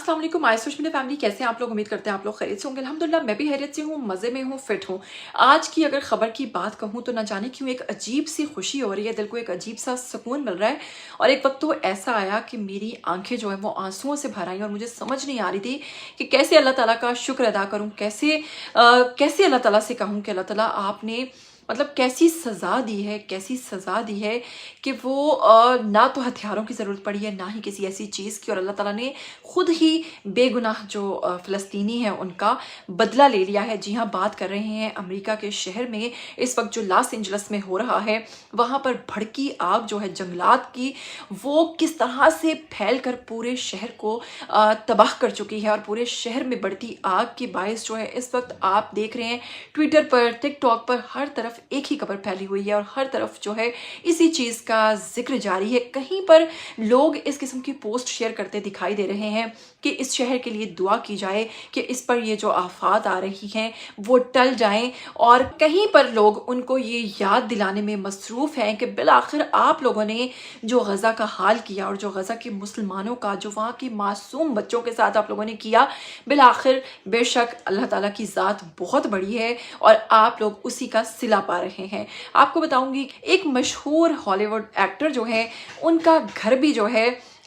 अस्सलाम वालेकुम my social family, कैसे हैं आप लोग? उम्मीद करते हैं आप लोग खैरियत से होंगे। अल्हम्दुलिल्लाह मैं भी खैरियत से हूँ, मज़े में हूँ, फिट हूँ। आज की अगर ख़बर की बात कहूँ तो ना जाने क्यों एक अजीब सी खुशी हो रही है, दिल को एक अजीब सा सुकून मिल रहा है। और एक वक्त तो ऐसा आया कि मेरी आंखें जो है वो आंसुओं से भर आई और मुझे समझ नहीं आ रही थी कि कैसे अल्लाह ताला का शुक्र अदा करूँ, कैसे अल्लाह ताला से कहूँ कि अल्लाह ताला आपने मतलब कैसी सज़ा दी है, कैसी सज़ा दी है कि वो ना तो हथियारों की ज़रूरत पड़ी है, ना ही किसी ऐसी चीज़ की। और अल्लाह ताला ने खुद ही बेगुनाह जो फ़लस्तीनी हैं उनका बदला ले लिया है। जी हाँ, बात कर रहे हैं अमेरिका के शहर में इस वक्त जो लॉस एंजल्स में हो रहा है, वहाँ पर भड़की आग जो है जंगलात की, वो किस तरह से फैल कर पूरे शहर को तबाह कर चुकी है। और पूरे शहर में बढ़ती आग की बायस जो है इस वक्त आप देख रहे हैं ट्विटर पर, टिकटॉक पर हर तरफ एक ही खबर फैली हुई है और हर तरफ जो है इसी चीज़ का जिक्र जारी है। कहीं पर लोग इस किस्म की पोस्ट शेयर करते दिखाई दे रहे हैं कि इस शहर के लिए दुआ की जाए कि इस पर ये जो आफात आ रही हैं वो टल जाएं। और कहीं पर लोग उनको ये याद दिलाने में मसरूफ़ हैं कि बिलाखिर आप लोगों ने जो गज़ा का हाल किया और जो गज़ा के मुसलमानों का, जो वहाँ की मासूम बच्चों के साथ आप लोगों ने किया, बिलाखिर बेशक अल्लाह ताला की ज़ात बहुत बड़ी है और आप लोग उसी का सिला पा रहे हैं। आपको बताऊंगी एक मशहूर हॉलीवुड एक्टर जो है उनका घर भी जो है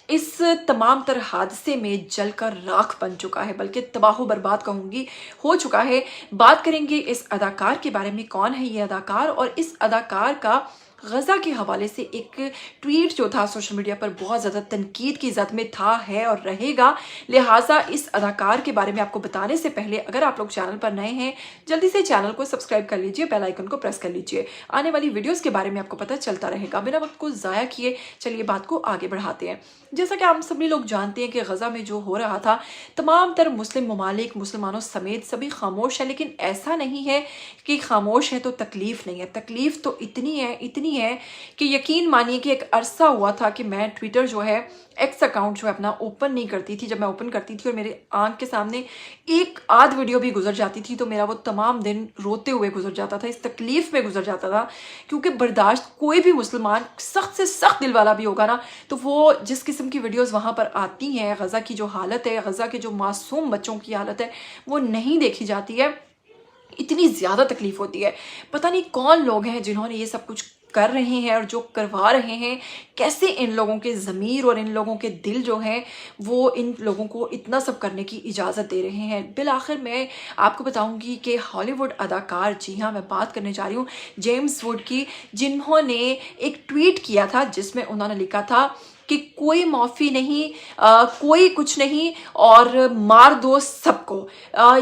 इस तमाम तर हादसे में जलकर राख बन चुका है, बल्कि तबाह बर्बाद कहूँगी हो चुका है। बात करेंगे इस अदाकार के बारे में, कौन है ये अदाकार और इस अदाकार का गज़ा के हवाले से एक ट्वीट जो था सोशल मीडिया पर बहुत ज़्यादा तनकीद की ज़द में था, है और रहेगा। लिहाजा इस अदाकार के बारे में आपको बताने से पहले अगर आप लोग चैनल पर नए हैं जल्दी से चैनल को सब्सक्राइब कर लीजिए, बेल आइकन को प्रेस कर लीजिए। आने वाली वीडियोस के बारे में आपको पता चलता रहेगा। बिना वक्त को ज़ाया किए चलिए बात को आगे बढ़ाते हैं। जैसा कि हम सभी लोग जानते हैं कि गज़ा में जो हो रहा था, तमाम तर मुस्लिम ममालिक, मुसलमानों समेत सभी खामोश है। लेकिन ऐसा नहीं है कि खामोश है तो तकलीफ़ नहीं है। तकलीफ़ तो इतनी है कि यकीन मानिए कि एक अरसा हुआ था कि मैं ट्विटर जो है, एक्स अकाउंट जो है अपना ओपन नहीं करती थी। जब मैं ओपन करती थी और मेरे आंख के सामने एक आध वीडियो भी गुजर जाती थी तो मेरा वो तमाम दिन रोते हुए गुजर जाता था, इस तकलीफ़ में गुजर जाता था। क्योंकि बर्दाश्त कोई भी मुसलमान सख्त से सख्त दिल वाला भी होगा ना, तो वो जिस किस्म की वीडियोस वहाँ पर आती हैं, गज़ा की जो हालत है, गज़ा के जो मासूम बच्चों की हालत है, वो नहीं देखी जाती है। इतनी ज़्यादा तकलीफ़ होती है। पता नहीं कौन लोग हैं जिन्होंने ये सब कुछ कर रहे हैं और जो करवा रहे हैं, कैसे इन लोगों के ज़मीर और इन लोगों के दिल जो हैं वो इन लोगों को इतना सब करने की इजाज़त दे रहे हैं। बिलाखिर मैं आपको बताऊंगी कि हॉलीवुड अदाकार, जी हाँ मैं बात करने जा रही हूँ जेम्स वुड की, जिन्होंने एक ट्वीट किया था जिसमें उन्होंने लिखा था कि कोई माफ़ी नहीं, कोई कुछ नहीं और मार दो सबको।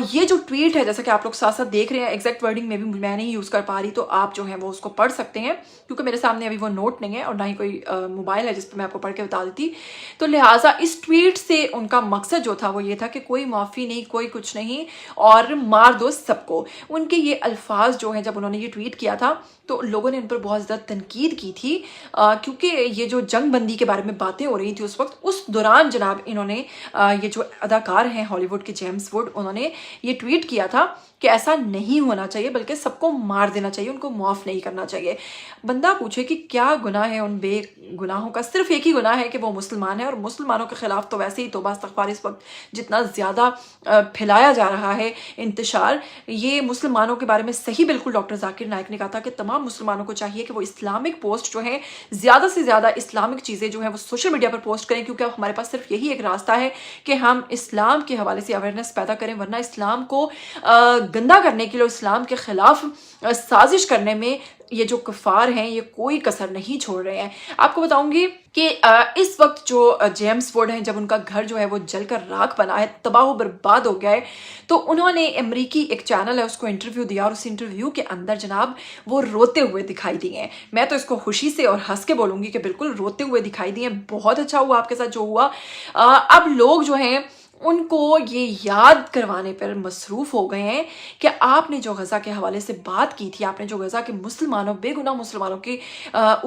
ये जो ट्वीट है, जैसा कि आप लोग साथ साथ देख रहे हैं, एग्जैक्ट वर्डिंग में भी मैं नहीं यूज़ कर पा रही, तो आप जो है वो उसको पढ़ सकते हैं क्योंकि मेरे सामने अभी वो नोट नहीं है और ना ही कोई मोबाइल है जिस पर मैं आपको पढ़ के बता देती। तो लिहाजा इस ट्वीट से उनका मकसद जो था वो ये था कि कोई माफ़ी नहीं, कोई कुछ नहीं और मार दो सबको। उनके ये अल्फाज जो हैं, जब उन्होंने ये ट्वीट किया था तो लोगों ने उन पर बहुत ज़्यादा तनकीद की थी क्योंकि ये जो जंग बंदी के बारे में बातें हो रही थी उस वक्त, उस दौरान जनाब इन्होंने ये जो अदाकार हैं हॉलीवुड के जेम्स वुड, उन्होंने ये ट्वीट किया था कि ऐसा नहीं होना चाहिए, बल्कि सबको मार देना चाहिए, उनको माफ़ नहीं करना चाहिए। बंदा पूछे कि क्या गुनाह है उन बेगुनाहों का? सिर्फ एक ही गुनाह है कि वो मुसलमान है और मुसलमानों के ख़िलाफ़ तो वैसे ही तौबा इस्तग़फ़ार इस वक्त जितना ज़्यादा फैलाया जा रहा है इंतशार, ये मुसलमानों के बारे में सही बिल्कुल डॉक्टर जाकिर नाइक ने कहा था कि तमाम मुसलमानों को चाहिए कि वो इस्लामिक पोस्ट जो है, ज़्यादा से ज़्यादा इस्लामिक चीज़ें जो हैं वो सोशल मीडिया पर पोस्ट करें, क्योंकि अब हमारे पास सिर्फ यही एक रास्ता है कि हम इस्लाम के हवाले से अवेयरनेस पैदा करें। वरना इस्लाम को गंदा करने के लिए, इस्लाम के ख़िलाफ़ साजिश करने में ये जो कुफ़ार हैं ये कोई कसर नहीं छोड़ रहे हैं। आपको बताऊंगी कि इस वक्त जो जेम्स वुड हैं, जब उनका घर जो है वो जलकर राख बना है, तबाह बर्बाद हो गया है, तो उन्होंने अमरीकी एक चैनल है उसको इंटरव्यू दिया और उस इंटरव्यू के अंदर जनाब वो रोते हुए दिखाई दिए हैं। मैं तो इसको खुशी से और हंस के बोलूँगी कि बिल्कुल रोते हुए दिखाई दिए। बहुत अच्छा हुआ आपके साथ जो हुआ। अब लोग जो हैं उनको ये याद करवाने पर मसरूफ़ हो गए हैं कि आपने जो गज़ा के हवाले से बात की थी, आपने जो गज़ा के मुसलमानों, बेगुनाह मुसलमानों के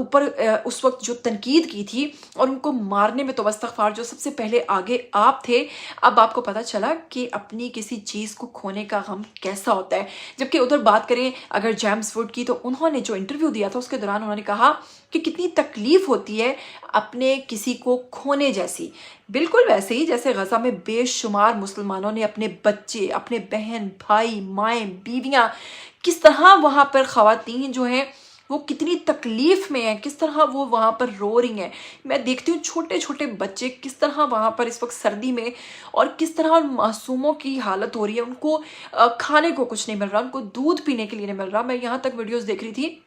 ऊपर उस वक्त जो तनकीद की थी और उनको मारने में तो इस्तग़फ़ार जो सबसे पहले आगे आप थे, अब आपको पता चला कि अपनी किसी चीज़ को खोने का गम कैसा होता है। जबकि उधर बात करें अगर जेम्स वुड की, तो उन्होंने जो इंटरव्यू दिया था उसके दौरान उन्होंने कहा कि कितनी तकलीफ़ होती है अपने किसी को खोने जैसी, बिल्कुल वैसे ही जैसे गज़ा में بے شمار مسلمانوں نے اپنے بچے، اپنے بہن بھائی مائیں بیویاں، کس طرح وہاں پر خواتین جو ہیں وہ کتنی تکلیف میں ہیں، کس طرح وہ وہاں پر رو رہی ہیں۔ میں دیکھتی ہوں چھوٹے چھوٹے بچے کس طرح وہاں پر اس وقت سردی میں، اور کس طرح ان معصوموں کی حالت ہو رہی ہے، ان کو کھانے کو کچھ نہیں مل رہا، ان کو دودھ پینے کے لیے نہیں مل رہا۔ میں یہاں تک ویڈیوز دیکھ رہی تھی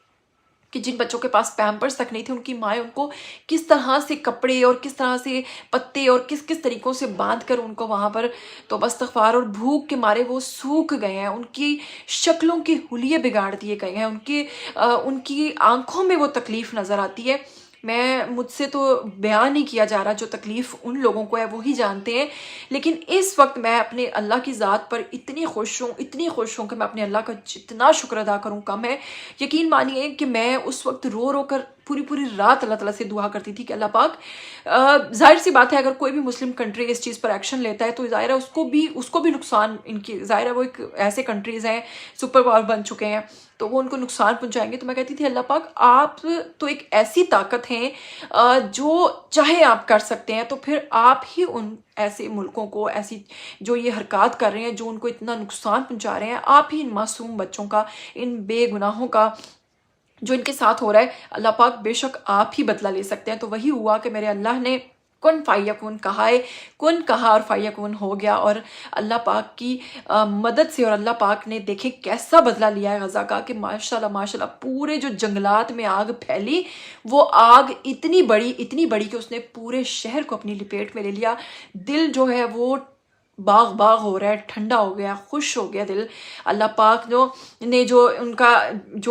کہ جن بچوں کے پاس پیمپرس تک نہیں تھے، ان کی مائیں ان کو کس طرح سے کپڑے اور کس طرح سے پتے اور کس کس طریقوں سے باندھ کر ان کو وہاں پر تو استغفار، اور بھوک کے مارے وہ سوکھ گئے ہیں، ان کی شکلوں کے حلیے بگاڑ دیے گئے ہیں، ان کی آنکھوں میں وہ تکلیف نظر آتی ہے۔ مجھ سے تو بیان نہیں کیا جا رہا، جو تکلیف ان لوگوں کو ہے وہی جانتے ہیں۔ لیکن اس وقت میں اپنے اللہ کی ذات پر اتنی خوش ہوں کہ میں اپنے اللہ کا جتنا شکر ادا کروں کم ہے۔ یقین مانیے کہ میں اس وقت رو رو کر پوری رات اللہ تعالیٰ سے دعا کرتی تھی کہ اللہ پاک، ظاہر سی بات ہے اگر کوئی بھی مسلم کنٹری اس چیز پر ایکشن لیتا ہے تو ظاہر ہے اس کو بھی نقصان، ان کی ظاہر ہے وہ ایک ایسے کنٹریز ہیں سپر پاور بن چکے ہیں تو وہ ان کو نقصان پہنچائیں گے۔ تو میں کہتی تھی اللہ پاک آپ تو ایک ایسی طاقت ہیں جو چاہے آپ کر سکتے ہیں، تو پھر آپ ہی ان ایسے ملکوں کو، ایسی جو یہ حرکات کر رہے ہیں، جو ان کو اتنا نقصان پہنچا رہے ہیں، آپ ہی ان معصوم بچوں کا، ان بے گناہوں کا جو ان کے ساتھ ہو رہا ہے، اللہ پاک بے شک آپ ہی بدلہ لے سکتے ہیں۔ تو وہی ہوا کہ میرے اللہ نے کن فیکون کہا ہے، کن کہا اور فیکون ہو گیا، اور اللہ پاک کی مدد سے، اور اللہ پاک نے دیکھیں کیسا بدلہ لیا ہے غزہ کا، کہ ماشاءاللہ پورے جو جنگلات میں آگ پھیلی، وہ آگ اتنی بڑی کہ اس نے پورے شہر کو اپنی لپیٹ میں لے لیا۔ دل جو ہے وہ باغ ہو رہا ہے، ٹھنڈا ہو گیا، خوش ہو گیا دل۔ اللہ پاک جو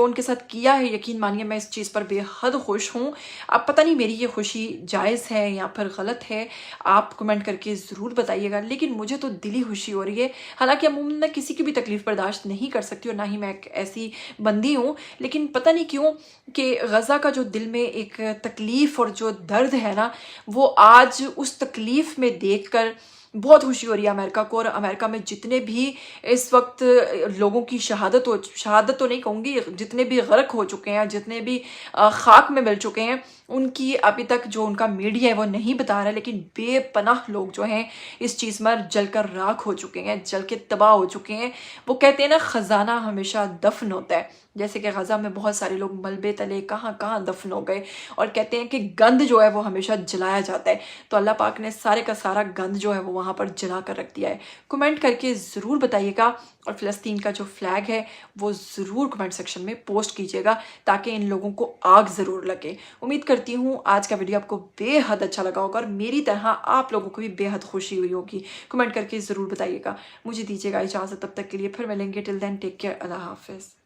ان کے ساتھ کیا ہے، یقین مانیے میں اس چیز پر بے حد خوش ہوں۔ اب پتہ نہیں میری یہ خوشی جائز ہے یا پھر غلط ہے، آپ کمنٹ کر کے ضرور بتائیے گا، لیکن مجھے تو دلی خوشی ہو رہی ہے۔ حالانکہ عموماً میں کسی کی بھی تکلیف برداشت نہیں کر سکتی، اور نہ ہی میں ایک ایسی بندی ہوں، لیکن پتہ نہیں کیوں کہ غزہ کا جو دل میں ایک تکلیف اور جو درد ہے نا، وہ آج اس تکلیف میں دیکھ کر بہت خوشی ہو رہی ہے امریکہ کو۔ اور امریکہ میں جتنے بھی اس وقت لوگوں کی شہادت تو نہیں کہوں گی، جتنے بھی غرق ہو چکے ہیں، جتنے بھی خاک میں مل چکے ہیں، ان کی ابھی تک جو ان کا میڈیا ہے وہ نہیں بتا رہا، لیکن بے پناہ لوگ جو ہیں اس چیز میں جل کر راکھ ہو چکے ہیں، جل کے تباہ ہو چکے ہیں۔ وہ کہتے ہیں نا خزانہ ہمیشہ دفن ہوتا ہے، جیسے کہ غزہ میں بہت سارے لوگ ملبے تلے کہاں دفن ہو گئے، اور کہتے ہیں کہ گند جو ہے وہ ہمیشہ جلایا جاتا ہے، تو اللہ پاک نے سارے کا سارا گند جو ہے وہ وہاں پر جلا کر رکھ دیا ہے۔ کمنٹ کر کے ضرور بتائیے گا، اور فلسطین کا جو فلیگ ہے وہ ضرور کمنٹ سیکشن میں پوسٹ کیجیے گا تاکہ ان لوگوں کو آگ ضرور لگے۔ امید کرتی ہوں آج کا ویڈیو آپ کو بے حد اچھا لگا ہوگا، اور میری طرح آپ لوگوں کو بھی بے حد خوشی ہوئی ہوگی۔ کمنٹ کر کے ضرور بتائیے گا۔ مجھے دیجیے گا اجازت، تب تک کے لیے پھر ملیں گے۔ ٹل دین ٹیک کیئر، اللہ حافظ۔